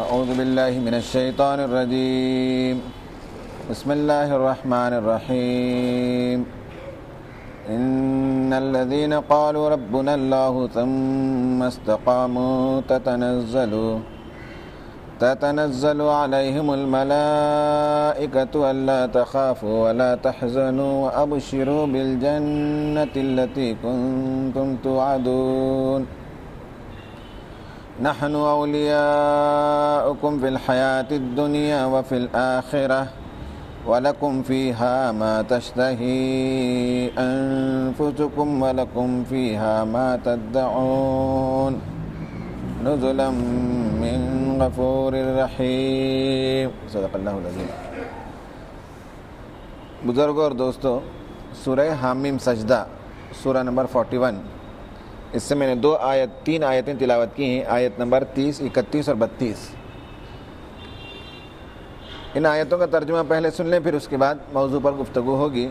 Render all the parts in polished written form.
اعوذ باللہ من الشیطان الرجیم بسم اللہ الرحمن الرحیم ان الذين قالوا ربنا الله ثم استقاموا تتنزل عليهم الملائكة ألا تخافوا ولا تحزنوا وأبشروا بالجنة التي كنتم توعدون نحن أولياؤكم في الحياة الدنيا وفي الآخرة وَلَكُمْ فِيهَا مَا تَشْتَهِي أَنفُسُكُمْ وَلَكُمْ فِيهَا مَا تَدَّعُونَ نُزُلًا مِّن غَفُورٍ رَّحِيمٍ صدق اللہ العظیم۔ بزرگوں اور دوستو، سورہ حامیم سجدہ سورہ نمبر 41، اس سے میں نے تین آیتیں تلاوت کی ہیں، آیت نمبر 30، 31 اور 32۔ ان آیتوں کا ترجمہ پہلے سن لیں، پھر اس کے بعد موضوع پر گفتگو ہوگی۔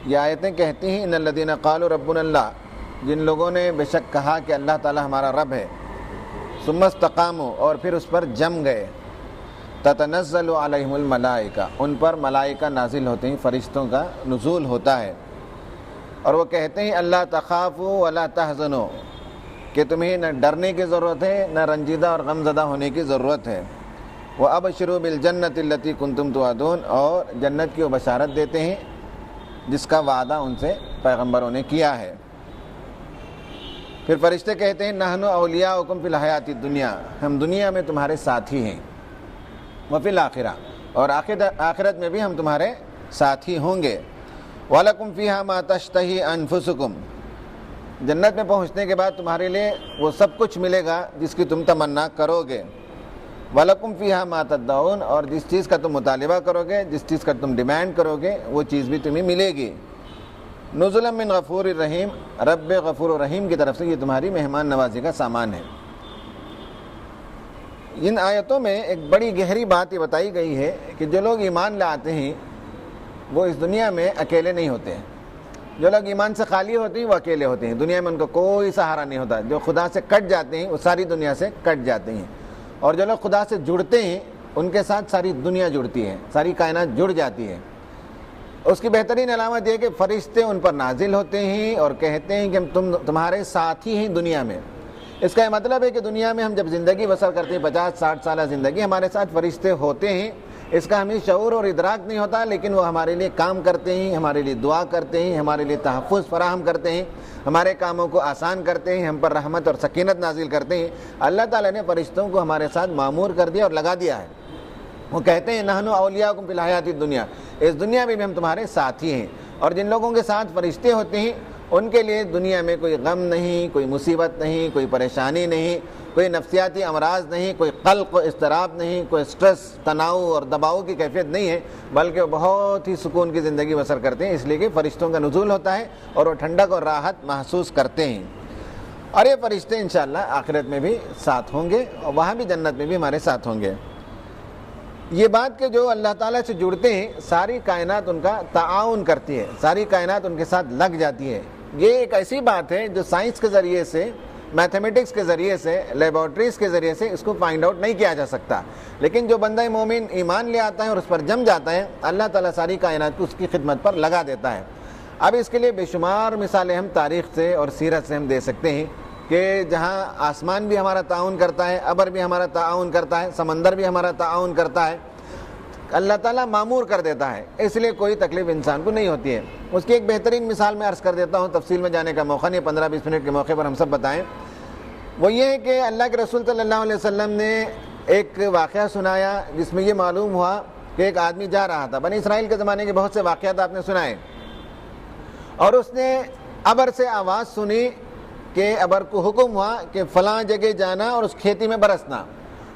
یہ آیتیں کہتی ہیں ان الذین قالوا ربنا اللہ، جن لوگوں نے بے شک کہا کہ اللہ تعالی ہمارا رب ہے، ثم استقاموا، اور پھر اس پر جم گئے، تتنزل علیہم الملائکہ، ان پر ملائکہ نازل ہوتے ہیں، فرشتوں کا نزول ہوتا ہے، اور وہ کہتے ہیں اللہ تخافوا ولا تحزنوا، کہ تمہیں نہ ڈرنے کی ضرورت ہے نہ رنجیدہ اور غم زدہ ہونے کی ضرورت ہے، وَأَبْشِرُوا بِالْجَنَّةِ الَّتِي كُنْتُمْ تُوعَدُونَ، اور جنت کی وہ بشارت دیتے ہیں جس کا وعدہ ان سے پیغمبروں نے کیا ہے۔ پھر فرشتے کہتے ہیں نحن اولیاؤکم فی الحیات الدنیا، ہم دنیا میں تمہارے ساتھی ہیں، وفی الآخرہ، اور آخرت میں بھی ہم تمہارے ساتھی ہوں گے، وَلَكُمْ فِيهَا مَا تَشْتَهِي أَنفُسُكُمْ، جنت میں پہنچنے کے بعد تمہارے لیے وہ سب کچھ ملے گا جس کی تم تمنا کرو گے، وَلَكُمْ فِيهَا مَا تَدَّعُونَ، اور جس چیز کا تم مطالبہ کرو گے، جس چیز کا تم ڈیمانڈ کرو گے، وہ چیز بھی تمہیں ملے گی۔ نُزُلًا مِّن غَفُورٍ رَحِيمٍ، رب غفور الرحیم کی طرف سے یہ تمہاری مہمان نوازی کا سامان ہے۔ ان آیتوں میں ایک بڑی گہری بات یہ بتائی گئی ہے کہ جو لوگ ایمان لاتے ہیں وہ اس دنیا میں اکیلے نہیں ہوتے ہیں۔ جو لوگ ایمان سے خالی ہوتے ہیں وہ اکیلے ہوتے ہیں، دنیا میں ان کو کوئی سہارا نہیں ہوتا۔ جو خدا سے کٹ جاتے ہیں وہ ساری دنیا سے کٹ جاتے ہیں، اور جو لوگ خدا سے جڑتے ہیں ان کے ساتھ ساری دنیا جڑتی ہے، ساری کائنات جڑ جاتی ہے۔ اس کی بہترین علامت یہ کہ فرشتے ان پر نازل ہوتے ہیں اور کہتے ہیں کہ ہم تمہارے ساتھی ہیں دنیا میں۔ اس کا یہ مطلب ہے کہ دنیا میں ہم جب زندگی بسر کرتے ہیں، 50-60 سالہ زندگی، ہمارے ساتھ فرشتے ہوتے ہیں، اس کا ہمیں شعور اور ادراک نہیں ہوتا، لیکن وہ ہمارے لیے کام کرتے ہیں، ہمارے لیے دعا کرتے ہیں، ہمارے لیے تحفظ فراہم کرتے ہیں، ہمارے کاموں کو آسان کرتے ہیں، ہم پر رحمت اور سکینت نازل کرتے ہیں۔ اللہ تعالیٰ نے فرشتوں کو ہمارے ساتھ معمور کر دیا اور لگا دیا ہے۔ وہ کہتے ہیں نحن اولیاؤکم فی الحیات الدنیا، اس دنیا میں بھی ہم تمہارے ساتھی ہیں۔ اور جن لوگوں کے ساتھ فرشتے ہوتے ہیں ان کے لیے دنیا میں کوئی غم نہیں، کوئی مصیبت نہیں، کوئی پریشانی نہیں، کوئی نفسیاتی امراض نہیں، کوئی قلق و اضطراب نہیں، کوئی سٹریس، تناؤ اور دباؤ کی کیفیت نہیں ہے، بلکہ وہ بہت ہی سکون کی زندگی بسر کرتے ہیں، اس لیے کہ فرشتوں کا نزول ہوتا ہے اور وہ ٹھنڈک اور راحت محسوس کرتے ہیں۔ اور یہ فرشتے انشاءاللہ آخرت میں بھی ساتھ ہوں گے، اور وہاں بھی جنت میں بھی ہمارے ساتھ ہوں گے۔ یہ بات کہ جو اللہ تعالیٰ سے جڑتے ہیں ساری کائنات ان کا تعاون کرتی ہے، ساری کائنات ان کے ساتھ لگ جاتی ہے۔ یہ ایک ایسی بات ہے جو سائنس کے ذریعے سے، میتھمیٹکس کے ذریعے سے، لیبارٹریز کے ذریعے سے اس کو فائنڈ آؤٹ نہیں کیا جا سکتا، لیکن جو بندہ مومن ایمان لے آتا ہے اور اس پر جم جاتا ہے، اللہ تعالیٰ ساری کائنات کو اس کی خدمت پر لگا دیتا ہے۔ اب اس کے لیے بے شمار مثالیں ہم تاریخ سے اور سیرت سے ہم دے سکتے ہیں کہ جہاں آسمان بھی ہمارا تعاون کرتا ہے، ابر بھی ہمارا تعاون کرتا ہے، سمندر بھی ہمارا تعاون کرتا ہے، اللہ تعالیٰ معمور کر دیتا ہے، اس لیے کوئی تکلیف انسان کو نہیں ہوتی ہے۔ اس کی ایک بہترین مثال میں عرض کر دیتا ہوں، تفصیل میں جانے کا موقع نہیں، 15-20 منٹ کے موقع پر ہم سب بتائیں۔ وہ یہ ہے کہ اللہ کے رسول صلی اللہ علیہ وسلم نے ایک واقعہ سنایا جس میں یہ معلوم ہوا کہ ایک آدمی جا رہا تھا، بنی اسرائیل کے زمانے کے بہت سے واقعات آپ نے سنائے، اور اس نے ابر سے آواز سنی کہ ابر کو حکم ہوا کہ فلاں جگہ جانا اور اس کھیتی میں برسنا۔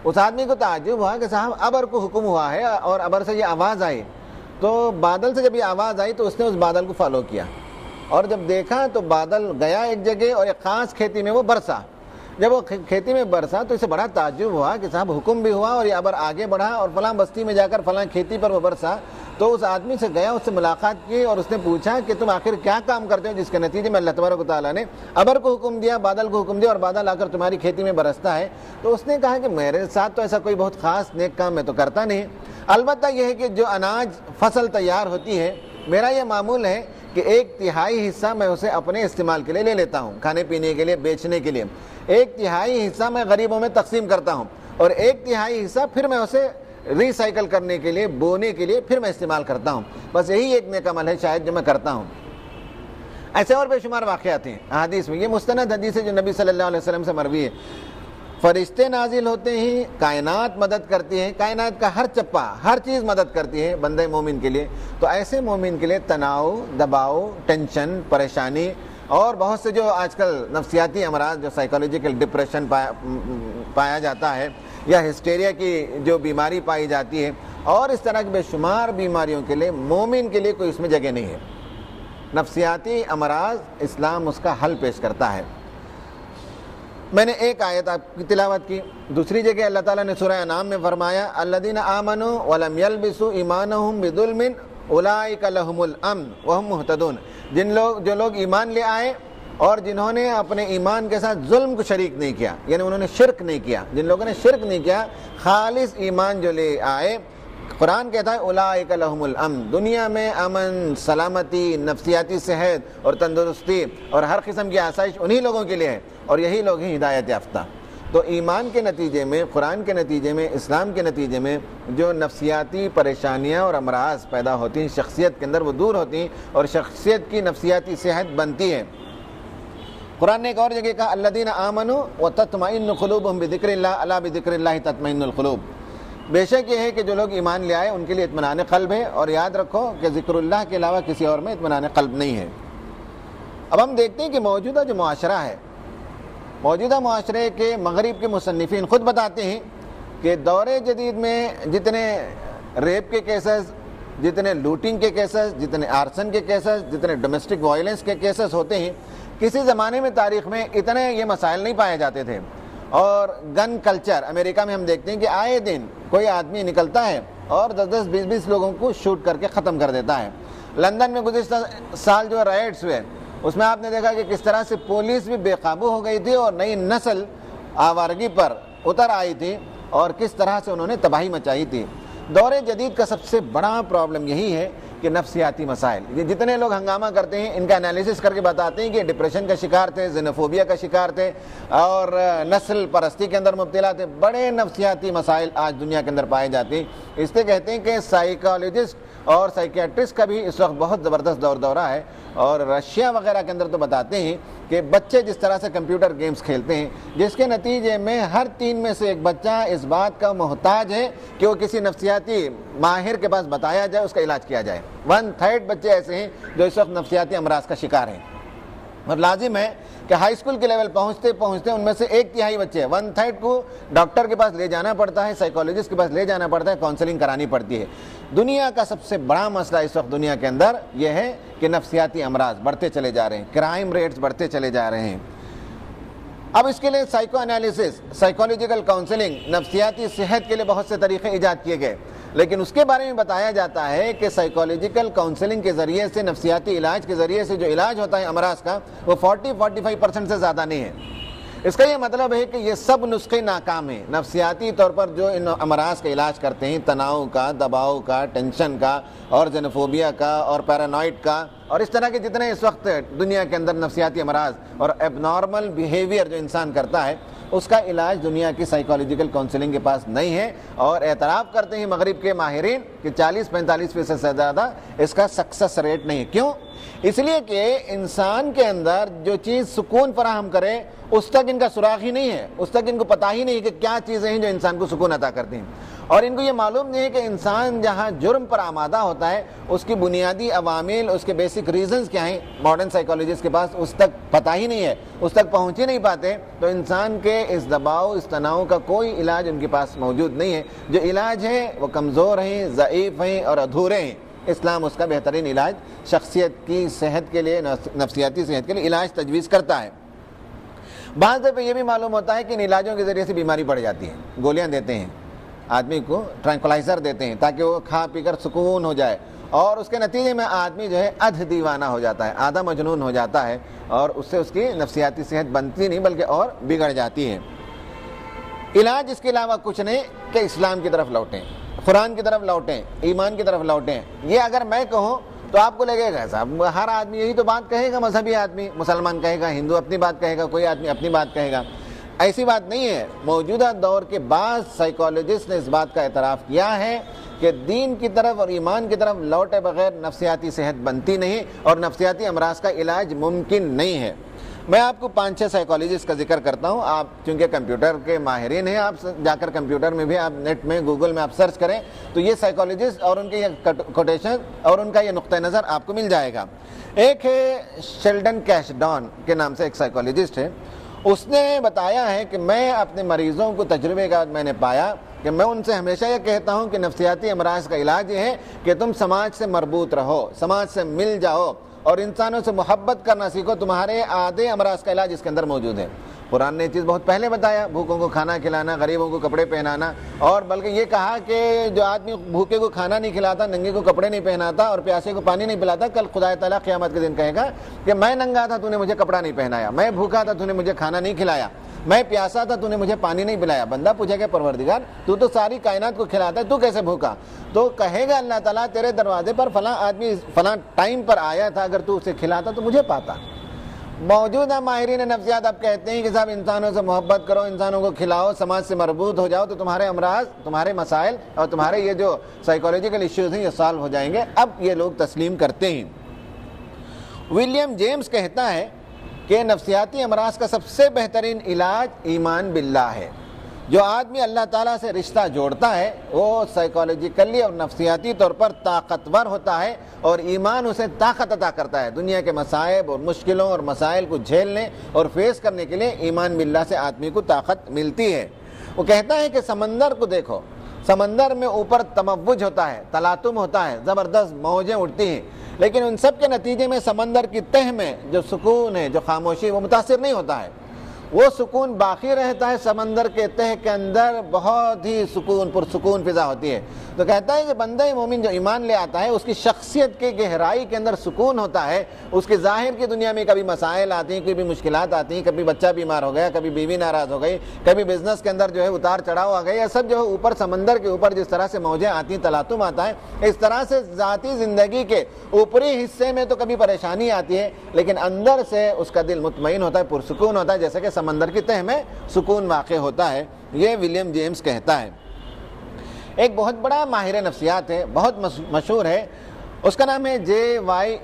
اس آدمی کو تعجب ہوا کہ صاحب ابر کو حکم ہوا ہے اور ابر سے یہ آواز آئی، تو بادل سے جب یہ آواز آئی تو اس نے اس بادل کو فالو کیا، اور جب دیکھا تو بادل گیا ایک جگہ اور ایک خاص کھیتی میں وہ برسا۔ جب وہ کھیتی میں برسا تو اسے بڑا تعجب ہوا کہ صاحب حکم بھی ہوا اور یہ ابر آگے بڑھا اور فلاں بستی میں جا کر فلاں کھیتی پر وہ برسا، تو اس آدمی سے گیا، اس سے ملاقات کی اور اس نے پوچھا کہ تم آخر کیا کام کرتے ہو جس کے نتیجے میں اللہ تبارک و تعالیٰ نے ابر کو حکم دیا، بادل کو حکم دیا اور بادل آ کر تمہاری کھیتی میں برستا ہے؟ تو اس نے کہا کہ میرے ساتھ تو ایسا کوئی بہت خاص نیک کام میں تو کرتا نہیں، البتہ یہ ہے کہ جو اناج فصل تیار ہوتی ہے میرا یہ معمول ہے کہ 1/3 حصہ میں اسے اپنے استعمال کے لیے لے لیتا ہوں، کھانے پینے کے لیے، بیچنے کے لیے، 1/3 حصہ میں غریبوں میں تقسیم کرتا ہوں اور 1/3 حصہ پھر میں اسے ریسائیکل کرنے کے لیے، بونے کے لیے پھر میں استعمال کرتا ہوں۔ بس یہی ایک نیک عمل ہے شاید جو میں کرتا ہوں۔ ایسے اور بے شمار واقعات ہیں احادیث میں، یہ مستند حدیث ہے جو نبی صلی اللہ علیہ وسلم سے مروی ہے۔ فرشتے نازل ہوتے ہیں، کائنات مدد کرتی ہے، کائنات کا ہر چپا، ہر چیز مدد کرتی ہے بندے مومن کے لیے۔ تو ایسے مومن کے لیے تناؤ، دباؤ، ٹینشن، پریشانی اور بہت سے جو آج کل نفسیاتی امراض، جو سائیکالوجیکل ڈپریشن پایا جاتا ہے یا ہسٹیریا کی جو بیماری پائی جاتی ہے اور اس طرح کی بے شمار بیماریوں کے لیے مومن کے لیے کوئی اس میں جگہ نہیں ہے۔ نفسیاتی امراض اسلام اس کا حل پیش کرتا ہے۔ میں نے ایک آیت آپ کی تلاوت کی، دوسری جگہ اللہ تعالیٰ نے سورہ انعام میں فرمایا الذین آمنوا ولم یلبسوا ایمانہم بظلم اولئک لہم الامن وہم مہتدون، جو لوگ ایمان لے آئے اور جنہوں نے اپنے ایمان کے ساتھ ظلم کو شریک نہیں کیا، یعنی انہوں نے شرک نہیں کیا، جن لوگوں نے شرک نہیں کیا، خالص ایمان جو لے آئے، قرآن کہتا ہے اولئک لہم الامن، دنیا میں امن، سلامتی، نفسیاتی صحت اور تندرستی اور ہر قسم کی آسائش انہی لوگوں کے لیے ہے اور یہی لوگ ہیں ہدایت یافتہ۔ تو ایمان کے نتیجے میں، قرآن کے نتیجے میں، اسلام کے نتیجے میں جو نفسیاتی پریشانیاں اور امراض پیدا ہوتی ہیں شخصیت کے اندر وہ دور ہوتی ہیں اور شخصیت کی نفسیاتی صحت بنتی ہے۔ قرآن نے ایک اور جگہ کہا الذین آمنوا وتطمئن قلوبہم بذکر اللہ الا بذکر اللہ تطمئن القلوب، بے شک یہ ہے کہ جو لوگ ایمان لے آئے ان کے لیے اطمینان قلب ہے، اور یاد رکھو کہ ذکر اللہ کے علاوہ کسی اور میں اطمینان قلب نہیں ہے۔ اب ہم دیکھتے ہیں کہ موجودہ جو معاشرہ ہے، موجودہ معاشرے کے مغرب کے مصنفین خود بتاتے ہیں کہ دور جدید میں جتنے ریپ کے کیسز، جتنے لوٹنگ کے کیسز، جتنے آرسن کے کیسز، جتنے ڈومیسٹک وائلنس کے کیسز ہوتے ہیں، کسی زمانے میں تاریخ میں اتنے یہ مسائل نہیں پائے جاتے تھے۔ اور گن کلچر امریکہ میں ہم دیکھتے ہیں کہ آئے دن کوئی آدمی نکلتا ہے اور 10-10 20-20 لوگوں کو شوٹ کر کے ختم کر دیتا ہے۔ لندن میں گزشتہ سال جو رائٹس ہوئے اس میں آپ نے دیکھا کہ کس طرح سے پولیس بھی بے قابو ہو گئی تھی اور نئی نسل آوارگی پر اتر آئی تھی اور کس طرح سے انہوں نے تباہی مچائی تھی۔ دور جدید کا سب سے بڑا پرابلم یہی ہے کہ نفسیاتی مسائل، یہ جتنے لوگ ہنگامہ کرتے ہیں ان کا انالیسس کر کے بتاتے ہیں کہ ڈپریشن کا شکار تھے، زینوفوبیا کا شکار تھے اور نسل پرستی کے اندر مبتلا تھے۔ بڑے نفسیاتی مسائل آج دنیا کے اندر پائے جاتے ہیں۔ اس لیے کہتے ہیں کہ سائیکالوجسٹ اور سائیکیٹرسٹ کا بھی اس وقت بہت زبردست دورہ ہے، اور رشیا وغیرہ کے اندر تو بتاتے ہیں کہ بچے جس طرح سے کمپیوٹر گیمز کھیلتے ہیں جس کے نتیجے میں ہر 3 میں سے 1 بچہ اس بات کا محتاج ہے کہ وہ کسی نفسیاتی ماہر کے پاس بتایا جائے، اس کا علاج کیا جائے۔ 1/3 بچے ایسے ہیں جو اس وقت نفسیاتی امراض کا شکار ہیں، اور لازم ہے کہ ہائی اسکول کے لیول پہنچتے ان میں سے 1/3 بچے 1/3 کو ڈاکٹر کے پاس لے جانا پڑتا ہے، سائیکالوجسٹ کے پاس لے جانا پڑتا ہے، کاؤنسلنگ کرانی پڑتی ہے۔ دنیا کا سب سے بڑا مسئلہ اس وقت دنیا کے اندر یہ ہے کہ نفسیاتی امراض بڑھتے چلے جا رہے ہیں، کرائم ریٹس بڑھتے چلے جا رہے ہیں۔ اب اس کے لیے سائیکو انالیسس، سائیکالوجیکل کاؤنسلنگ، نفسیاتی صحت کے لیے بہت سے طریقے ایجاد کیے گئے، لیکن اس کے بارے میں بتایا جاتا ہے کہ سائیکالوجیکل کاؤنسلنگ کے ذریعے سے، نفسیاتی علاج کے ذریعے سے جو علاج ہوتا ہے امراض کا وہ 40-45% سے زیادہ نہیں ہے۔ اس کا یہ مطلب ہے کہ یہ سب نسخے ناکام ہیں۔ نفسیاتی طور پر جو ان امراض کا علاج کرتے ہیں، تناؤ کا، دباؤ کا، ٹینشن کا اور زینوفوبیا کا اور پیرانوائڈ کا اور اس طرح کے جتنے اس وقت دنیا کے اندر نفسیاتی امراض اور ایب نارمل بیہیویئر جو انسان کرتا ہے، اس کا علاج دنیا کی سائیکالوجیکل کاؤنسلنگ کے پاس نہیں ہے، اور اعتراف کرتے ہیں مغرب کے ماہرین کہ 40-45% سے زیادہ اس کا سکسس ریٹ نہیں ہے۔ کیوں؟ اس لیے کہ انسان کے اندر جو چیز سکون فراہم کرے اس تک ان کا سراغ ہی نہیں ہے، اس تک ان کو پتہ ہی نہیں کہ کیا چیزیں ہیں جو انسان کو سکون عطا کرتی ہیں، اور ان کو یہ معلوم نہیں ہے کہ انسان جہاں جرم پر آمادہ ہوتا ہے اس کی بنیادی عوامل، اس کے بیسک ریزنز کیا ہیں، ماڈرن سائیکالوجسٹ کے پاس اس تک پتہ ہی نہیں ہے، اس تک پہنچ ہی نہیں پاتے۔ تو انسان کے اس دباؤ، اس تناؤ کا کوئی علاج ان کے پاس موجود نہیں ہے۔ جو علاج ہے وہ کمزور ہیں، ضعیف ہیں اور ادھورے ہیں۔ اسلام اس کا بہترین علاج شخصیت کی صحت کے لیے، نفسیاتی صحت کے لیے علاج تجویز کرتا ہے۔ بعض دفعہ یہ بھی معلوم ہوتا ہے کہ ان علاجوں کے ذریعے سے بیماری بڑھ جاتی ہے، گولیاں دیتے ہیں آدمی کو ٹرینکولائزر دیتے ہیں تاکہ وہ کھا پی کر سکون ہو جائے، اور اس کے نتیجے میں آدمی جو ہے ادھ دیوانہ ہو جاتا ہے، آدھا مجنون ہو جاتا ہے، اور اس سے اس کی نفسیاتی صحت بنتی نہیں بلکہ اور بگڑ جاتی ہے۔ علاج اس کے علاوہ کچھ نہیں کہ اسلام کی طرف لوٹیں، قرآن کی طرف لوٹیں، ایمان کی طرف لوٹیں۔ یہ اگر میں کہوں تو آپ کو لگے گا صاحب ہر آدمی یہی تو بات کہے گا، مذہبی آدمی مسلمان کہے گا، ہندو اپنی بات کہے گا، کوئی آدمی اپنی بات کہے گا۔ ایسی بات نہیں ہے۔ موجودہ دور کے بعض سائیکالوجسٹ نے اس بات کا اعتراف کیا ہے کہ دین کی طرف اور ایمان کی طرف لوٹے بغیر نفسیاتی صحت بنتی نہیں اور نفسیاتی امراض کا علاج ممکن نہیں ہے۔ میں آپ کو 5-6 سائیکالوجسٹ کا ذکر کرتا ہوں۔ آپ چونکہ کمپیوٹر کے ماہرین ہیں، آپ جا کر کمپیوٹر میں بھی، آپ نیٹ میں گوگل میں آپ سرچ کریں تو یہ سائیکالوجسٹ اور ان کے یہ کوٹیشن اور ان کا یہ نقطہ نظر آپ کو مل جائے گا۔ ایک ہے شیلڈن کیشڈان کے نام سے ایک سائیکالوجسٹ ہے، اس نے بتایا ہے کہ میں اپنے مریضوں کو تجربے کا میں نے پایا کہ میں ان سے ہمیشہ یہ کہتا ہوں کہ نفسیاتی امراض کا علاج یہ ہے کہ تم سماج سے مربوط رہو، سماج سے مل جاؤ اور انسانوں سے محبت کرنا سیکھو، تمہارے آدھے امراض کا علاج اس کے اندر موجود ہے۔ قرآن نے یہ چیز بہت پہلے بتایا، بھوکوں کو کھانا کھلانا، غریبوں کو کپڑے پہنانا، اور بلکہ یہ کہا کہ جو آدمی بھوکے کو کھانا نہیں کھلاتا، ننگے کو کپڑے نہیں پہناتا اور پیاسے کو پانی نہیں پلاتا، کل خدا تعالیٰ قیامت کے دن کہے گا کہ میں ننگا تھا تو نے مجھے کپڑا نہیں پہنایا، میں بھوکا تھا تو نے مجھے کھانا نہیں کھلایا، میں پیاسا تھا تو نے مجھے پانی نہیں پلایا۔ بندہ پوچھے گا پروردگار تو تو ساری کائنات کو کھلاتا ہے، تو کیسے بھوکا؟ تو کہے گا اللہ تعالیٰ تیرے دروازے پر فلاں آدمی فلاں ٹائم پر آیا تھا، اگر تو اسے کھلاتا تو مجھے پاتا۔ موجودہ ماہرین نفسیات اب کہتے ہیں کہ صاحب انسانوں سے محبت کرو، انسانوں کو کھلاؤ، سماج سے مربوط ہو جاؤ تو تمہارے امراض، تمہارے مسائل اور تمہارے یہ جو سائیکالوجیکل ایشوز ہیں یہ سالو ہو جائیں گے۔ اب یہ لوگ تسلیم کرتے ہیں۔ ولیم جیمز کہتا ہے کہ نفسیاتی امراض کا سب سے بہترین علاج ایمان باللہ ہے۔ جو آدمی اللہ تعالیٰ سے رشتہ جوڑتا ہے وہ سائیکالوجیکلی اور نفسیاتی طور پر طاقتور ہوتا ہے، اور ایمان اسے طاقت عطا کرتا ہے دنیا کے مصائب اور مشکلوں اور مسائل کو جھیلنے اور فیس کرنے کے لیے۔ ایمان باللہ سے آدمی کو طاقت ملتی ہے۔ وہ کہتا ہے کہ سمندر کو دیکھو، سمندر میں اوپر تموج ہوتا ہے، تلاطم ہوتا ہے، زبردست موجیں اٹھتی ہیں، لیکن ان سب کے نتیجے میں سمندر کی تہ میں جو سکون ہے، جو خاموشی، وہ متاثر نہیں ہوتا ہے، وہ سکون باقی رہتا ہے۔ سمندر کے تہ کے اندر بہت ہی سکون، پرسکون فضا ہوتی ہے۔ تو کہتا ہے کہ بندہ مومن جو ایمان لے آتا ہے اس کی شخصیت کے گہرائی کے اندر سکون ہوتا ہے۔ اس کے ظاہر کی دنیا میں کبھی مسائل آتی ہیں، کبھی مشکلات آتی ہیں، کبھی بچہ بیمار ہو گیا، کبھی بیوی ناراض ہو گئی، کبھی بزنس کے اندر جو ہے اتار چڑھاؤ آ گئی، یہ سب جو ہے اوپر سمندر کے اوپر جس طرح سے موجیں آتی ہیں، تلاطم آتا ہے، اس طرح سے ذاتی زندگی کے اوپری حصے میں تو کبھی پریشانی آتی ہے لیکن اندر سے اس کا دل مطمئن ہوتا ہے، پرسکون ہوتا ہے، جیسے کہ سمندر کی تہ میں سکون واقع ہوتا ہے۔ یہ ولیم جیمز کہتا ہے۔ ایک بہت بڑا ماہر نفسیات ہے، بہت مشہور ہے، اس کا نام ہے جے وائی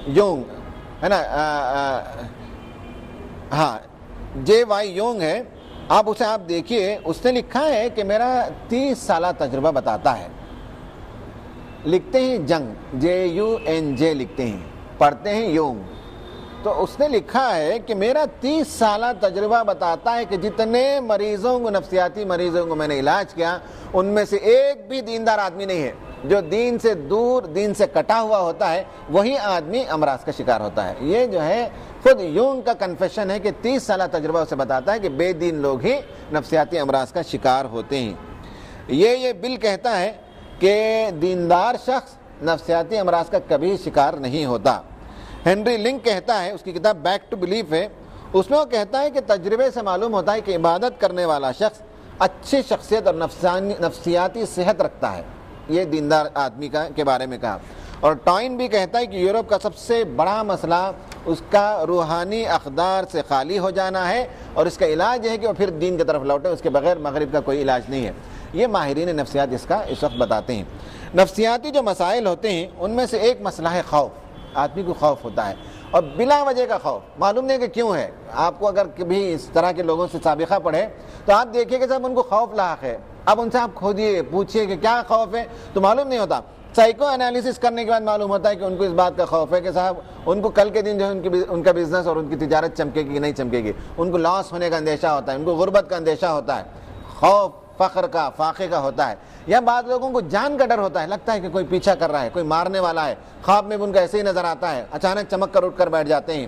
یونگ، ہے نا؟ ہاں، جے وائی یونگ ہے۔ آپ اسے آپ دیکھیے، اس نے لکھا ہے کہ میرا 30 سالہ تجربہ بتاتا ہے۔ لکھتے ہیں جنگ، JUNG لکھتے ہیں، پڑھتے ہیں یونگ۔ تو اس نے لکھا ہے کہ میرا 30 سالہ تجربہ بتاتا ہے کہ جتنے مریضوں کو، نفسیاتی مریضوں کو میں نے علاج کیا، ان میں سے ایک بھی دیندار آدمی نہیں ہے۔ جو دین سے دور، دین سے کٹا ہوا ہوتا ہے، وہی آدمی امراض کا شکار ہوتا ہے۔ یہ جو ہے خود یونگ کا کنفیشن ہے کہ 30 سالہ تجربہ اسے بتاتا ہے کہ بے دین لوگ ہی نفسیاتی امراض کا شکار ہوتے ہیں۔ یہ بل کہتا ہے کہ دیندار شخص نفسیاتی امراض کا کبھی شکار نہیں ہوتا۔ ہنری لنک کہتا ہے، اس کی کتاب بیک ٹو بلیف ہے، اس میں وہ کہتا ہے کہ تجربے سے معلوم ہوتا ہے کہ عبادت کرنے والا شخص اچھی شخصیت اور نفسیاتی صحت رکھتا ہے۔ یہ دیندار آدمی کے بارے میں کہا۔ اور ٹوائن بھی کہتا ہے کہ یورپ کا سب سے بڑا مسئلہ اس کا روحانی اقدار سے خالی ہو جانا ہے، اور اس کا علاج ہے کہ وہ پھر دین کی طرف لوٹے، اس کے بغیر مغرب کا کوئی علاج نہیں ہے۔ یہ ماہرین نفسیات اس وقت بتاتے ہیں۔ نفسیاتی جو مسائل ہوتے ہیں ان میں سے ایک مسئلہ ہے خوف۔ آدمی کو خوف ہوتا ہے، اور بلا وجہ کا خوف، معلوم نہیں کہ کیوں ہے۔ آپ کو اگر کبھی اس طرح کے لوگوں سے سابقہ پڑھے تو آپ دیکھیں کہ صاحب ان کو خوف لاحق ہے۔ اب ان سے آپ کھوجئے، پوچھئے کہ کیا خوف ہے، تو معلوم نہیں ہوتا۔ سائیکو انالیسس کرنے کے بعد معلوم ہوتا ہے کہ ان کو اس بات کا خوف ہے کہ صاحب ان کو کل کے دن جو ہے ان کا بزنس اور ان کی تجارت چمکے گی کہ نہیں چمکے گی، ان کو لاس ہونے کا اندیشہ ہوتا ہے، ان کو غربت کا اندیشہ ہوتا ہے، خوف فقر کا، فاقے کا ہوتا ہے۔ یا بعض لوگوں کو جان کا ڈر ہوتا ہے، لگتا ہے کہ کوئی پیچھا کر رہا ہے، کوئی مارنے والا ہے، خواب میں ان کو ایسے ہی نظر آتا ہے، اچانک چمک کر اٹھ کر بیٹھ جاتے ہیں۔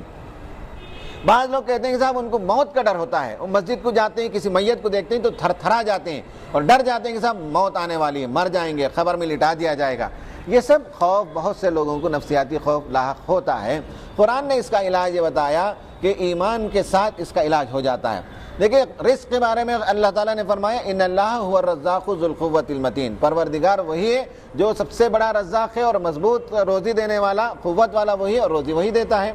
بعض لوگ کہتے ہیں کہ صاحب ان کو موت کا ڈر ہوتا ہے، وہ مسجد کو جاتے ہیں، کسی میت کو دیکھتے ہیں تو تھر تھرا جاتے ہیں اور ڈر جاتے ہیں کہ صاحب موت آنے والی ہے، مر جائیں گے، قبر میں لٹا دیا جائے گا۔ یہ سب خوف بہت سے لوگوں کو نفسیاتی خوف لاحق ہوتا ہے۔ قرآن نے اس کا علاج یہ بتایا کہ ایمان کے ساتھ اس کا علاج ہو جاتا ہے۔ دیکھیں رزق کے بارے میں اللہ تعالیٰ نے فرمایا ان اللہ هو الرزاق ذو القوۃ المتین، پروردگار وہی ہے جو سب سے بڑا رزاق ہے اور مضبوط روزی دینے والا، قوت والا وہی ہے اور روزی وہی دیتا ہے۔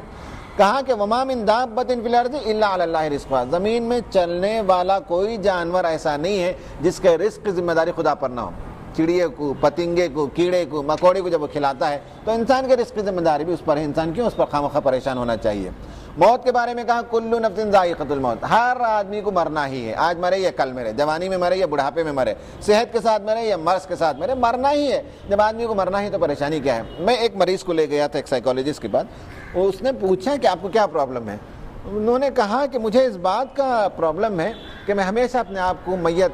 کہا کہ وما من دابۃ فی الارض الا علی اللہ رزقها، زمین میں چلنے والا کوئی جانور ایسا نہیں ہے جس کے رزق کی ذمہ داری خدا پر نہ ہو۔ چڑیے کو، پتنگے کو، کیڑے کو، مکوڑے کو جب وہ کھلاتا ہے تو انسان کے رزق کی ذمہ داری بھی اس پر ہے، انسان کیوں اس پر خواہ پریشان ہونا چاہیے۔ موت کے بارے میں کہا کل نفس ذائقۃ الموت، ہر آدمی کو مرنا ہی ہے، آج مرے یا کل مرے، جوانی میں مرے یا بڑھاپے میں مرے، صحت کے ساتھ مرے یا مرض کے ساتھ مرے، مرنا ہی ہے۔ جب آدمی کو مرنا ہی تو پریشانی کیا ہے؟ میں ایک مریض کو لے گیا تھا ایک سائیکالوجسٹ کے پاس، اس نے پوچھا کہ آپ کو کیا پرابلم ہے؟ انہوں نے کہا کہ مجھے اس بات کا پرابلم ہے کہ میں ہمیشہ اپنے آپ کو میت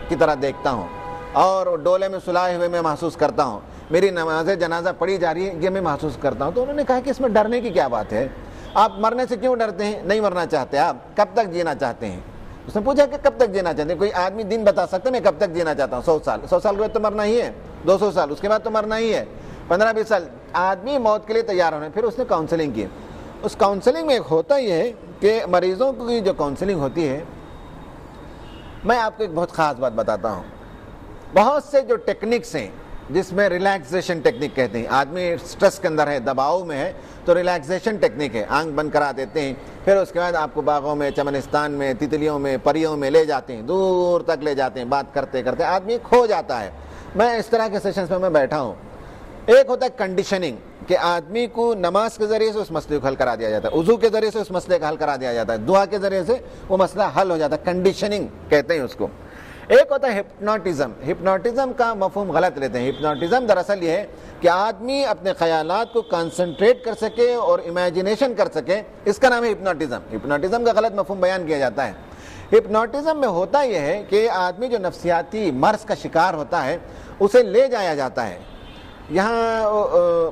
کی طرح دیکھتا ہوں اور ڈولے میں سلائے ہوئے میں محسوس کرتا ہوں، میری نماز جنازہ پڑھی جا رہی ہے یہ میں محسوس کرتا ہوں۔ تو انہوں نے کہا کہ اس میں ڈرنے کی کیا بات ہے؟ آپ مرنے سے کیوں ڈرتے ہیں؟ نہیں مرنا چاہتے آپ، کب تک جینا چاہتے ہیں؟ اس نے پوچھا کہ کب تک جینا چاہتے ہیں؟ کوئی آدمی دن بتا سکتا ہے میں کب تک جینا چاہتا ہوں؟ 100 سال، 100 سال کے بعد تو مرنا ہی ہے، 200 سال اس کے بعد تو مرنا ہی ہے، 15-20 سال آدمی موت کے لیے تیار ہونے۔ پھر اس نے کاؤنسلنگ کی، اس کاؤنسلنگ میں ایک ہوتا یہ ہے کہ مریضوں کی جو کاؤنسلنگ ہوتی ہے، میں آپ کو ایک بہت خاص بات بتاتا ہوں، بہت سے جو ٹیکنکس ہیں جس میں ریلیکسیشن ٹیکنک کہتے ہیں، آدمی سٹریس کے اندر ہے، دباؤ میں ہے تو ریلیکسیشن ٹیکنک ہے، آنکھ بند کرا دیتے ہیں، پھر اس کے بعد آپ کو باغوں میں، چمنستان میں، تتلیوں میں، پریوں میں لے جاتے ہیں، دور تک لے جاتے ہیں، بات کرتے کرتے آدمی کھو جاتا ہے۔ میں اس طرح کے سیشنز میں بیٹھا ہوں۔ ایک ہوتا ہے کنڈیشننگ کہ آدمی کو نماز کے ذریعے سے اس مسئلے کو حل کرا دیا جاتا ہے، وضو کے ذریعے سے اس مسئلے کا حل کرا دیا جاتا ہے، دعا کے ذریعے سے وہ مسئلہ حل ہو جاتا ہے، کنڈیشننگ کہتے ہیں اس کو۔ ایک ہوتا ہے ہپنوٹزم، ہپنوٹزم کا مفہوم غلط لیتے ہیں۔ ہپنوٹزم دراصل یہ ہے کہ آدمی اپنے خیالات کو کنسنٹریٹ کر سکے اور امیجنیشن کر سکے، اس کا نام ہے ہپنوٹزم۔ ہپنوٹزم کا غلط مفہوم بیان کیا جاتا ہے۔ ہپنوٹزم میں ہوتا یہ ہے کہ آدمی جو نفسیاتی مرض کا شکار ہوتا ہے اسے لے جایا جاتا ہے۔ یہاں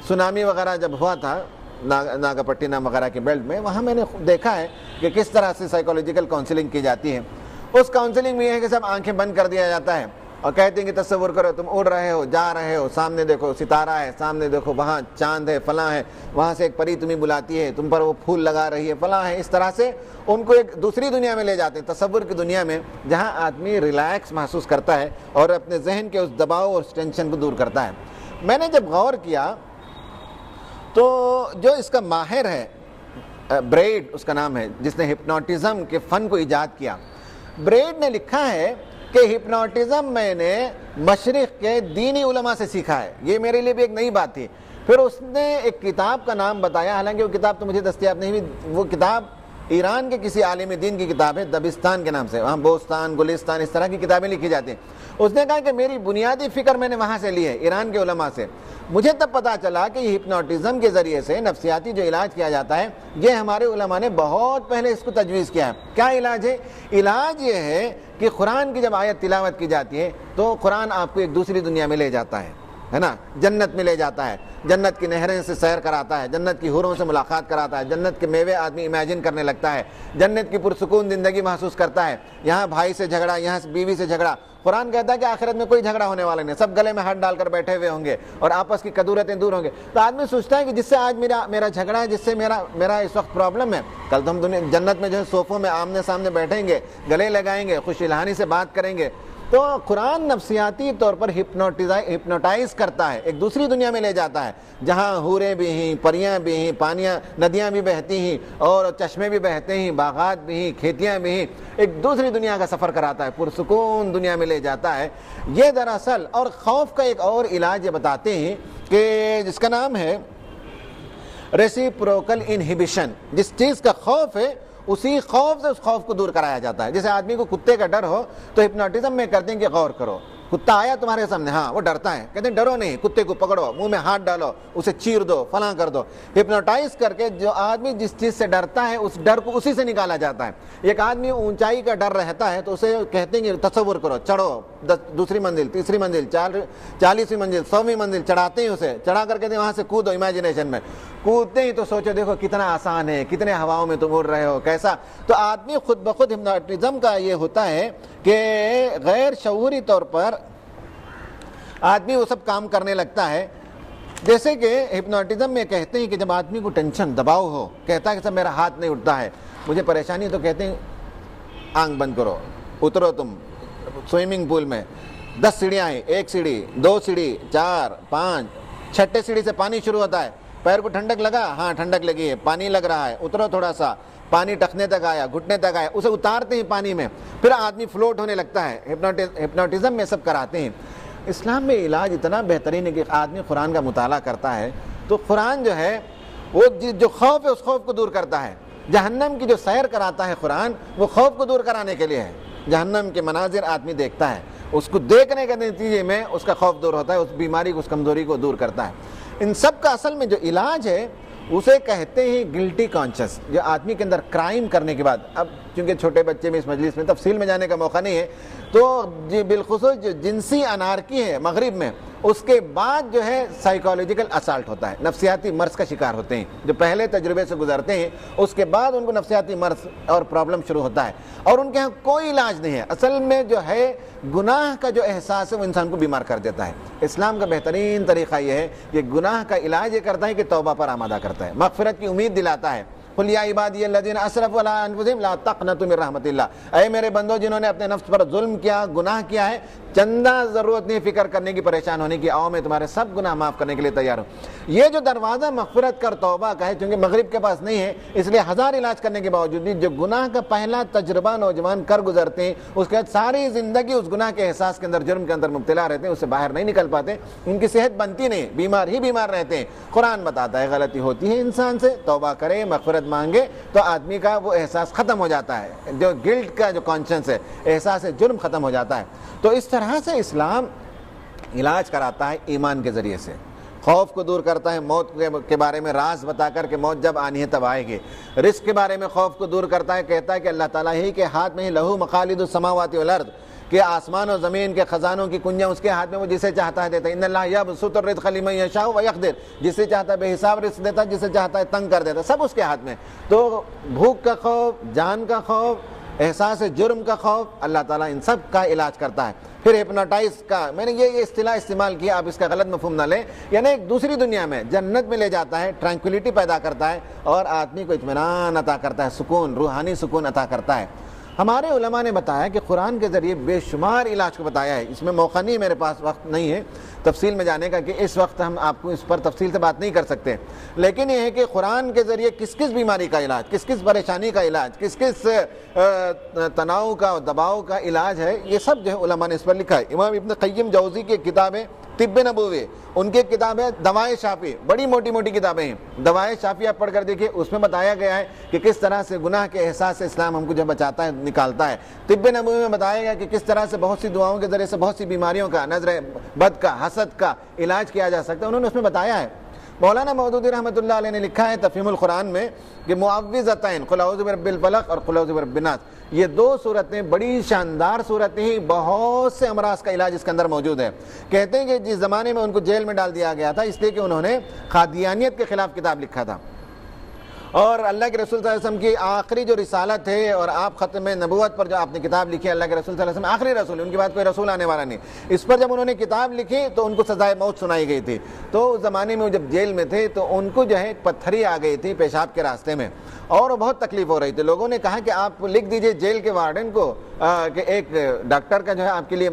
سونامی وغیرہ جب ہوا تھا ناگپٹنم وغیرہ کے بیلٹ میں، وہاں میں نے دیکھا ہے کہ کس طرح سے سائیکولوجیکل کاؤنسلنگ کی جاتی ہے۔ اس کاؤنسلنگ میں یہ ہے کہ سب آنکھیں بند کر دیا جاتا ہے اور کہتے ہیں کہ تصور کرو تم اڑ رہے ہو، جا رہے ہو، سامنے دیکھو ستارہ ہے، سامنے دیکھو وہاں چاند ہے، فلاں ہے، وہاں سے ایک پری تمہیں بلاتی ہے، تم پر وہ پھول لگا رہی ہے، فلاں ہے۔ اس طرح سے ان کو ایک دوسری دنیا میں لے جاتے ہیں، تصور کی دنیا میں، جہاں آدمی ریلیکس محسوس کرتا ہے اور اپنے ذہن کے اس دباؤ اور ٹینشن کو دور کرتا ہے۔ میں نے جب غور کیا تو جو اس کا ماہر ہے، بریڈ اس کا نام ہے، جس نے ہپنوٹزم کے فن کو ایجاد کیا، بریڈ نے لکھا ہے کہ ہپنوٹزم میں نے مشرق کے دینی علماء سے سیکھا ہے۔ یہ میرے لیے بھی ایک نئی بات تھی۔ پھر اس نے ایک کتاب کا نام بتایا، حالانکہ وہ کتاب تو مجھے دستیاب نہیں ہوئی، وہ کتاب ایران کے کسی عالم دین کی کتاب ہے، دبستان کے نام سے، وہاں بوستان، گلستان، اس طرح کی کتابیں لکھی جاتی ہیں۔ اس نے کہا کہ میری بنیادی فکر میں نے وہاں سے لی ہے، ایران کے علماء سے۔ مجھے تب پتا چلا کہ ہپنوٹزم کے ذریعے سے نفسیاتی جو علاج کیا جاتا ہے، یہ ہمارے علماء نے بہت پہلے اس کو تجویز کیا ہے۔ کیا علاج ہے؟ علاج یہ ہے کہ قرآن کی جب آیت تلاوت کی جاتی ہے تو قرآن آپ کو ایک دوسری دنیا میں لے جاتا ہے نا، جنت میں لے جاتا ہے، جنت کی نہریں سے سیر کراتا ہے، جنت کی حوروں سے ملاقات کراتا ہے، جنت کے میوے آدمی امیجن کرنے لگتا ہے، جنت کی پرسکون زندگی محسوس کرتا ہے۔ یہاں بھائی سے جھگڑا، یہاں بیوی سے جھگڑا، قرآن کہتا ہے کہ آخرت میں کوئی جھگڑا ہونے والا نہیں، سب گلے میں ہاتھ ڈال کر بیٹھے ہوئے ہوں گے اور آپس کی کدورتیں دور ہوں گے۔ تو آدمی سوچتا ہے کہ جس سے آج میرا جھگڑا ہے، جس سے میرا اس وقت پرابلم ہے، کل تو ہم جنت میں جو ہے صوفوں میں آمنے سامنے بیٹھیں گے، گلے لگائیں گے، خوش الہانی سے بات کریں گے۔ تو قرآن نفسیاتی طور پر ہپنوٹائز کرتا ہے، ایک دوسری دنیا میں لے جاتا ہے جہاں حوریں بھی ہیں، پریاں بھی ہیں، پانیاں، ندیاں بھی بہتی ہیں اور چشمے بھی بہتے ہیں، باغات بھی ہیں، کھیتیاں بھی ہیں، ایک دوسری دنیا کا سفر کراتا ہے، پرسکون دنیا میں لے جاتا ہے۔ یہ دراصل اور خوف کا ایک اور علاج یہ بتاتے ہیں کہ جس کا نام ہے ریسیپروکل انہیبیشن، جس چیز کا خوف ہے اسی خوف سے اس خوف کو دور کرایا جاتا ہے۔ جیسے آدمی کو کتے کا ڈر ہو تو ہپنوٹزم میں کرتے ہیں کہ غور کرو، کتا آیا تمہارے سامنے, ہاں وہ ڈرتا ہے, کہتے ہیں ڈرو نہیں, کتے کو پکڑو, منہ میں ہاتھ ڈالو, اسے چیر دو, فلاں کر دو. ہپنوٹائز کر کے جو آدمی جس چیز سے ڈرتا ہے اس ڈر کو اسی سے نکالا جاتا ہے. ایک آدمی اونچائی کا ڈر رہتا ہے تو اسے کہتے ہیں کہ تصور کرو, چڑھو, دوسری منزل, تیسری منزل, 40ویں منزل, 100ویں منزل, چڑھاتے ہیں اسے, چڑھا کر کہتے ہیں وہاں سے کودو, امیجنیشن میں کودتے ہی تو سوچو دیکھو کتنا آسان ہے, کتنے ہواؤں میں تم اڑ رہے ہو, کیسا. تو آدمی خود بخود ہپنوٹزم کا یہ ہوتا ہے کہ غیر شعوری طور پر آدمی وہ سب کام کرنے لگتا ہے. جیسے کہ ہپنوٹزم میں کہتے ہیں کہ جب آدمی کو ٹینشن دباؤ ہو, کہتا ہے کہ سب میرا ہاتھ نہیں اٹھتا ہے, مجھے پریشانی, تو کہتے ہیں آنکھ بند کرو, اترو تم سوئمنگ پول میں, 10 سیڑھیاں ہیں, 1 سیڑھی, 2 سیڑھی, 4, 5, 6 سیڑھی سے پانی شروع ہوتا ہے. پیر کو ٹھنڈک لگا, ہاں ٹھنڈک لگی ہے, پانی لگ رہا ہے, اترو تھوڑا سا, پانی ٹخنے تک آیا, گھٹنے تک آیا, اسے اتارتے ہیں پانی میں, پھر آدمی فلوٹ ہونے لگتا ہے. ہپنوٹزم میں سب کراتے ہیں. اسلام میں علاج اتنا بہترین ہے کہ آدمی قرآن کا مطالعہ کرتا ہے تو قرآن جو ہے وہ جو خوف ہے اس خوف کو دور کرتا ہے. جہنم کی جو سیر کراتا ہے قرآن, وہ خوف کو دور کرانے کے لیے ہے. جہنم کے مناظر آدمی دیکھتا ہے, اس کو دیکھنے کے نتیجے میں اس کا خوف دور ہوتا ہے, اس بیماری کو, اس کمزوری کو دور کرتا ہے. ان سب کا اصل میں جو علاج ہے اسے کہتے ہیں گلٹی کانشس. جو آدمی کے اندر کرائم کرنے کے بعد, اب چونکہ چھوٹے بچے میں اس مجلس میں تفصیل میں جانے کا موقع نہیں ہے, تو بالخصوص جو جنسی انارکی ہے مغرب میں, اس کے بعد جو ہے سائیکالوجیکل اسالٹ ہوتا ہے, نفسیاتی مرض کا شکار ہوتے ہیں. جو پہلے تجربے سے گزرتے ہیں اس کے بعد ان کو نفسیاتی مرض اور پرابلم شروع ہوتا ہے, اور ان کے ہاں کوئی علاج نہیں ہے. اصل میں جو ہے گناہ کا جو احساس ہے وہ انسان کو بیمار کر دیتا ہے. اسلام کا بہترین طریقہ یہ ہے کہ گناہ کا علاج یہ کرتا ہے کہ توبہ پر آمادہ کرتا ہے, مغفرت کی امید دلاتا ہے. قل یا عبادی الذین اسرفوا علی انفسہم لا تقنطوا من رحمت اللہ, اے میرے بندو جنہوں نے اپنے نفس پر ظلم کیا, گناہ کیا ہے, چندہ ضرورت نہیں فکر کرنے کی, پریشان ہونے کی, آؤ میں تمہارے سب گناہ معاف کرنے کے لیے تیار ہوں. یہ جو دروازہ مغفرت کر توبہ کا ہے, چونکہ مغرب کے پاس نہیں ہے اس لیے ہزار علاج کرنے کے باوجود بھی جو گناہ کا پہلا تجربہ نوجوان کر گزرتے ہیں اس کے بعد ساری زندگی اس گناہ کے احساس کے اندر, جرم کے اندر مبتلا رہتے ہیں, اس سے باہر نہیں نکل پاتے, ان کی صحت بنتی نہیں, بیمار ہی بیمار رہتے ہیں. قرآن بتاتا ہے غلطی ہوتی ہے انسان سے, توبہ کرے, مغفرت مانگے تو آدمی کا وہ احساس ختم ہو جاتا ہے, جو گلٹ کا جو کانشنس ہے, احساس جرم ختم ہو جاتا ہے. تو اس طرح سے اسلام علاج کراتا ہے ایمان کے ذریعے سے, خوف کو دور کرتا ہے, موت کے بارے میں راز بتا کر کہ موت جب آنی ہے تب آئے گی. رزق کے بارے میں خوف کو دور کرتا ہے, کہتا ہے کہ اللہ تعالیٰ ہی کے ہاتھ میں ہی لہو مقالید السماوات والارض, کہ آسمان و زمین کے خزانوں کی کنجیاں اس کے ہاتھ میں, وہ جسے چاہتا ہے دیتا ہے. ان اللہ یبسط الرزق لمن یشاء ویقدر, جسے چاہتا ہے بے حساب رزق دیتا ہے, جسے چاہتا ہے تنگ کر دیتا ہے, سب اس کے ہاتھ میں. تو بھوک کا خوف, جان کا خوف, احساس جرم کا خوف, اللہ تعالیٰ ان سب کا علاج کرتا ہے. پھر ہپنوٹائز کا, میں نے یہ اصطلاح استعمال کیا, آپ اس کا غلط مفہوم نہ لیں, یعنی ایک دوسری دنیا میں جنت میں لے جاتا ہے, ٹرانکولیٹی پیدا کرتا ہے اور آدمی کو اطمینان عطا کرتا ہے, سکون, روحانی سکون عطا کرتا ہے. ہمارے علماء نے بتایا کہ قرآن کے ذریعے بے شمار علاج کو بتایا ہے. اس میں موقع نہیں, میرے پاس وقت نہیں ہے تفصیل میں جانے کا کہ اس وقت ہم آپ کو اس پر تفصیل سے بات نہیں کر سکتے, لیکن یہ ہے کہ قرآن کے ذریعے کس کس بیماری کا علاج, کس کس پریشانی کا علاج, کس کس تناؤ کا, دباؤ کا علاج ہے, یہ سب جو ہے علماء نے اس پر لکھا ہے. امام ابن قیم جوزی کی کتاب ہے طب نبوی, ان کی کتاب ہے دوائے شافی, بڑی موٹی موٹی کتابیں ہیں. دوائے شافی آپ پڑھ کر دیکھیے, اس میں بتایا گیا ہے کہ کس طرح سے گناہ کے احساس سے اسلام ہم کو جب بچاتا ہے, نکالتا ہے. طب نبوی میں بتایا گیا کہ کس طرح سے بہت سی دعاؤں کے ذریعے سے بہت سی بیماریوں کا, نظر بد کا, حسد کا علاج کیا جا سکتا ہے, انہوں نے اس میں بتایا ہے. مولانا مودودی رحمۃ اللہ علیہ نے لکھا ہے تفہیم القرآن میں کہ معوذتین, قل اعوذ برب الفلق اور قل اعوذ برب الناس, یہ 2 صورتیں بڑی شاندار صورتیں ہیں, بہت سے امراض کا علاج اس کے اندر موجود ہے. کہتے ہیں کہ جس زمانے میں ان کو جیل میں ڈال دیا گیا تھا اس لیے کہ انہوں نے قادیانیت کے خلاف کتاب لکھا تھا, اور اللہ کے رسول صلی اللہ علیہ وسلم کی آخری جو رسالت ہے اور آپ ختم نبوت پر جو آپ نے کتاب لکھی, اللہ کے رسول صلی اللہ علیہ وسلم آخری رسول, ان کے بعد کوئی رسول آنے والا نہیں, اس پر جب انہوں نے کتاب لکھی تو ان کو سزائے موت سنائی گئی تھی. تو اس زمانے میں جب جیل میں تھے تو ان کو جو ہے پتھری آ گئی تھی پیشاب کے راستے میں, اور بہت تکلیف ہو رہی تھی. لوگوں نے کہا کہ آپ لکھ دیجئے جیل کے وارڈن کو کہ ایک ڈاکٹر کا جو ہے آپ کے لیے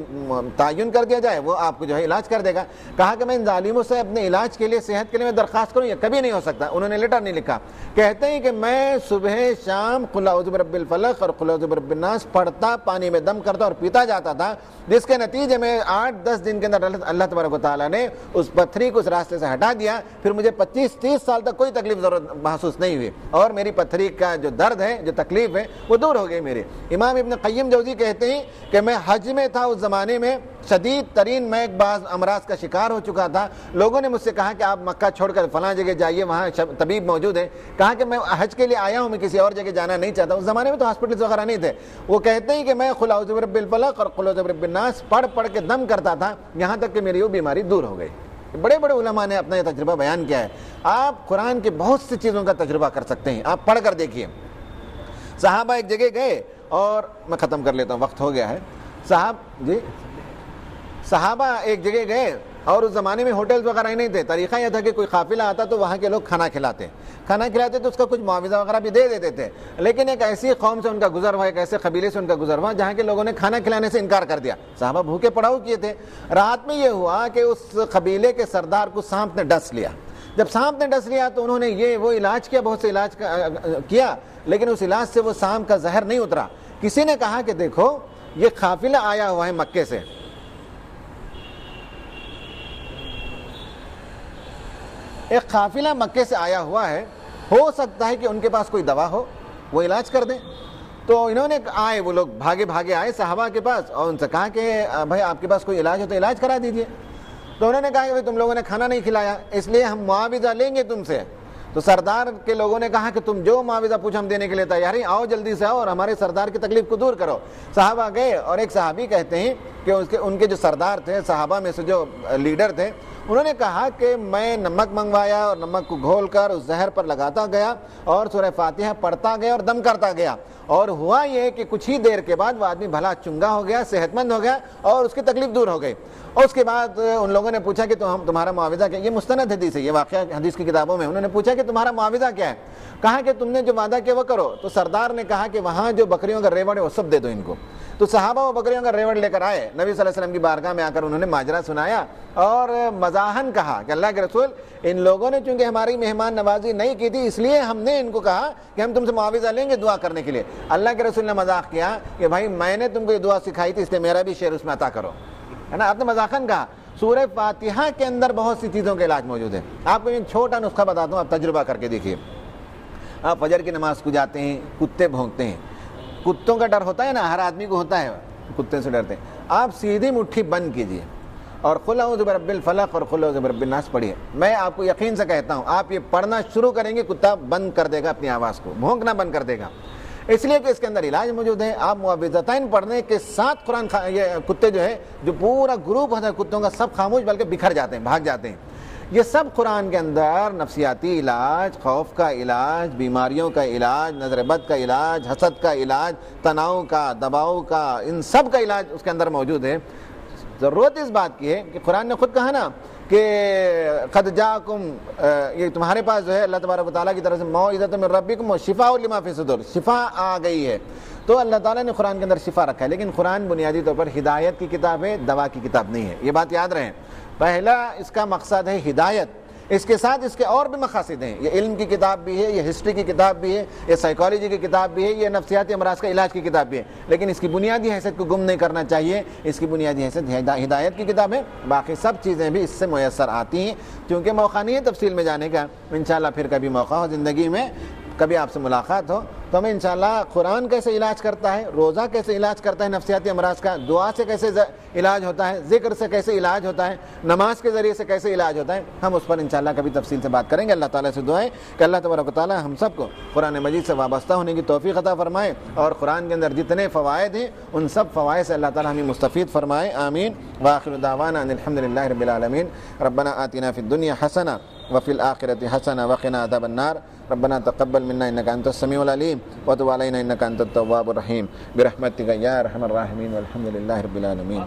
تعین کر دیا جائے, وہ آپ کو جو ہے علاج کر دے گا. کہا کہ میں ان ظالموں سے اپنے علاج کے لیے, صحت کے لیے میں درخواست کروں, یہ کبھی نہیں ہو سکتا. انہوں نے لیٹر نہیں لکھا, کہتے ہیں کہ میں صبح شام قل اعوذ برب الفلق اور قل اعوذ برب الناس پڑھتا, پانی میں دم کرتا اور پیتا جاتا تھا, جس کے نتیجے میں 8-10 دن کے اندر اللہ تبارک و تعالیٰ نے اس پتھری کو اس راستے سے ہٹا دیا. پھر مجھے 25-30 سال تک کوئی تکلیف ضرورت محسوس نہیں ہوئی, اور میری پتھری کا جو درد ہے, جو تکلیف ہے, وہ دور ہو گئی میری. امام ابن قیم جوزی کہتے ہیں کہ میں حج میں تھا اس زمانے میں, شدید ترین میں ایک بعض امراض کا شکار ہو چکا تھا. لوگوں نے مجھ سے کہا کہ آپ مکہ چھوڑ کر فلاں جگہ جائیے, وہاں طبیب موجود ہے. کہا کہ میں حج کے لیے آیا ہوں, میں کسی اور جگہ جانا نہیں چاہتا. اس زمانے میں تو ہاسپٹلز وغیرہ نہیں تھے. وہ کہتے ہیں کہ میں قل اعوذ برب الفلق اور قل اعوذ برب الناس پڑھ پڑھ کے دم کرتا تھا, یہاں تک کہ میری وہ بیماری دور ہو گئی. بڑے بڑے علماء نے اپنا یہ تجربہ بیان کیا ہے. آپ قرآن کی بہت سی چیزوں کا تجربہ کر سکتے ہیں, آپ پڑھ کر دیکھیے. صحابہ ایک جگہ گئے, اور میں ختم کر لیتا ہوں, وقت ہو گیا ہے. صحابہ ایک جگہ گئے, اور اس زمانے میں ہوٹلز وغیرہ ہی نہیں تھے. طریقہ یہ تھا کہ کوئی قافلہ آتا تو وہاں کے لوگ کھانا کھلاتے تو اس کا کچھ معاوضہ وغیرہ بھی دے دیتے تھے. لیکن ایک ایسی قوم سے ان کا گزر ہوا, ایک ایسے قبیلے سے ان کا گزر ہوا جہاں کے لوگوں نے کھانا کھلانے سے انکار کر دیا. صحابہ بھوکے پڑاؤ کیے تھے. رات میں یہ ہوا کہ اس قبیلے کے سردار کو سانپ نے ڈس لیا. جب سانپ نے ڈس لیا تو انہوں نے یہ وہ علاج کیا, بہت سے علاج کیا, لیکن اس علاج سے وہ سانپ کا زہر نہیں اترا. کسی نے کہا کہ دیکھو یہ قافلہ آیا ہوا ہے مکے سے, ایک قافلہ مکے سے آیا ہوا ہے, ہو سکتا ہے کہ ان کے پاس کوئی دوا ہو, وہ علاج کر دیں. تو انہوں نے آئے, وہ لوگ بھاگے بھاگے آئے صحابہ کے پاس, اور ان سے کہا کہ بھائی آپ کے پاس کوئی علاج ہو تو علاج کرا دیجئے. تو انہوں نے کہا کہ بھائی تم لوگوں نے کھانا نہیں کھلایا, اس لیے ہم معاوضہ لیں گے تم سے. تو سردار کے لوگوں نے کہا کہ تم جو معاوضہ پوچھ ہم دینے کے لیے تیار ہیں, آؤ جلدی سے آؤ اور ہمارے سردار کی تکلیف کو دور کرو. صحابہ گئے, اور ایک صحابی کہتے ہیں کہ ان کے جو سردار تھے, صحابہ میں سے جو لیڈر تھے, انہوں نے کہا کہ میں نمک منگوایا اور نمک کو گھول کر اس زہر پر لگاتا گیا اور سورہ فاتحہ پڑھتا گیا اور دم کرتا گیا, اور ہوا یہ کہ کچھ ہی دیر کے بعد وہ آدمی بھلا چنگا ہو گیا, صحت مند ہو گیا, اور اس کی تکلیف دور ہو گئی. اور اس کے بعد ان لوگوں نے پوچھا کہ تمہارا معاوضہ کیا. یہ مستند حدیث ہے, یہ واقعہ حدیث کی کتابوں میں. انہوں نے پوچھا کہ تمہارا معاوضہ کیا ہے. کہا کہ تم نے جو وعدہ کیا وہ کرو. تو سردار نے کہا کہ وہاں جو بکریوں کا ریوڑ ہے وہ سب دے دو ان کو. تو صحابہ وہ بکریوں کا ریوڑ لے کر آئے, نبی صلی اللہ علیہ وسلم کی بارگاہ میں آ کر انہوں نے ماجرا سنایا, اور مزاحن کہا کہ اللہ کے رسول, ان لوگوں نے چونکہ ہماری مہمان نوازی نہیں کی تھی, اس لیے ہم نے ان کو کہا کہ ہم تم سے معاوضہ لیں گے دعا کرنے کے لیے. اللہ کے رسول نے مذاق کیا کہ بھائی میں نے تم کو یہ دعا سکھائی تھی, اس لیے میرا بھی شعر اس میں عطا کرو, ہے نا. آپ نے مذاقن کہا. سورہ فاتحہ کے اندر بہت سی چیزوں کا علاج موجود ہے. آپ کو ایک چھوٹا نسخہ بتاتا ہوں, آپ تجربہ کر کے دیکھیے. آپ فجر کی نماز کو جاتے ہیں, کتے بھونکتے ہیں, کتوں کا ڈر ہوتا ہے نا, ہر آدمی کو ہوتا ہے, کتے سے ڈرتے ہیں. آپ سیدھی مٹھی بند کیجئے اور قل اعوذ برب الفلق اور قل اعوذ برب الناس پڑھیے. میں آپ کو یقین سے کہتا ہوں, آپ یہ پڑھنا شروع کریں گے, کتا بند کر دے گا اپنی آواز کو, بھونکنا بند کر دے گا, اس لیے کہ اس کے اندر علاج موجود ہے. آپ معوذتین پڑھنے کے ساتھ قرآن یہ کتے جو ہے, جو پورا گروپ ہوتا ہے کتوں کا, سب خاموش بلکہ بکھر جاتے ہیں, بھاگ جاتے ہیں. یہ سب قرآن کے اندر نفسیاتی علاج, خوف کا علاج, بیماریوں کا علاج, نظر بد کا علاج, حسد کا علاج, تناؤ کا, دباؤ کا, ان سب کا علاج اس کے اندر موجود ہے. ضرورت اس بات کی ہے کہ قرآن نے خود کہا نا کہ قد جاءکم, یہ تمہارے پاس جو ہے اللہ تبارک و تعالیٰ کی طرف سے موعظۃ من ربکم وشفاء لما فی الصدور, شفا آ گئی ہے. تو اللہ تعالیٰ نے قرآن کے اندر شفا رکھا ہے. لیکن قرآن بنیادی طور پر ہدایت کی کتاب ہے, دوا کی کتاب نہیں ہے, یہ بات یاد رہیں. پہلا اس کا مقصد ہے ہدایت, اس کے ساتھ اس کے اور بھی مقاصد ہیں. یہ علم کی کتاب بھی ہے, یہ ہسٹری کی کتاب بھی ہے, یہ سائیکالوجی کی کتاب بھی ہے, یہ نفسیاتی امراض کا علاج کی کتاب بھی ہے. لیکن اس کی بنیادی حیثیت کو گم نہیں کرنا چاہیے. اس کی بنیادی حیثیت ہدایت کی کتاب ہے. باقی سب چیزیں بھی اس سے میسر آتی ہیں. کیونکہ موقع نہیں ہے تفصیل میں جانے کا, انشاءاللہ پھر کبھی موقع ہو زندگی میں, کبھی آپ سے ملاقات ہو تو ہمیں انشاءاللہ قرآن کیسے علاج کرتا ہے, روزہ کیسے علاج کرتا ہے نفسیاتی امراض کا, دعا سے کیسے علاج ہوتا ہے, ذکر سے کیسے علاج ہوتا ہے, نماز کے ذریعے سے کیسے علاج ہوتا ہے, ہم اس پر انشاءاللہ کبھی تفصیل سے بات کریں گے. اللہ تعالیٰ سے دعائیں کہ اللہ تبارک و تعالیٰ ہم سب کو قرآن مجید سے وابستہ ہونے کی توفیق عطا فرمائے, اور قرآن کے اندر جتنے فوائد ہیں ان سب فوائد سے اللہ تعالیٰ ہمیں مستفید فرمائے. آمین. وآخر دعوانا ان الحمدللہ رب العالمین. ربنا آتنا فی الدنیا حسنہ وفي الآخرة حسنة وقنا عذاب النار. ربنا تقبل منا إنك أنت السميع العليم وتب علينا إنك أنت التواب الرحيم برحمتك يا أرحم الراحمين والحمد لله رب العالمين.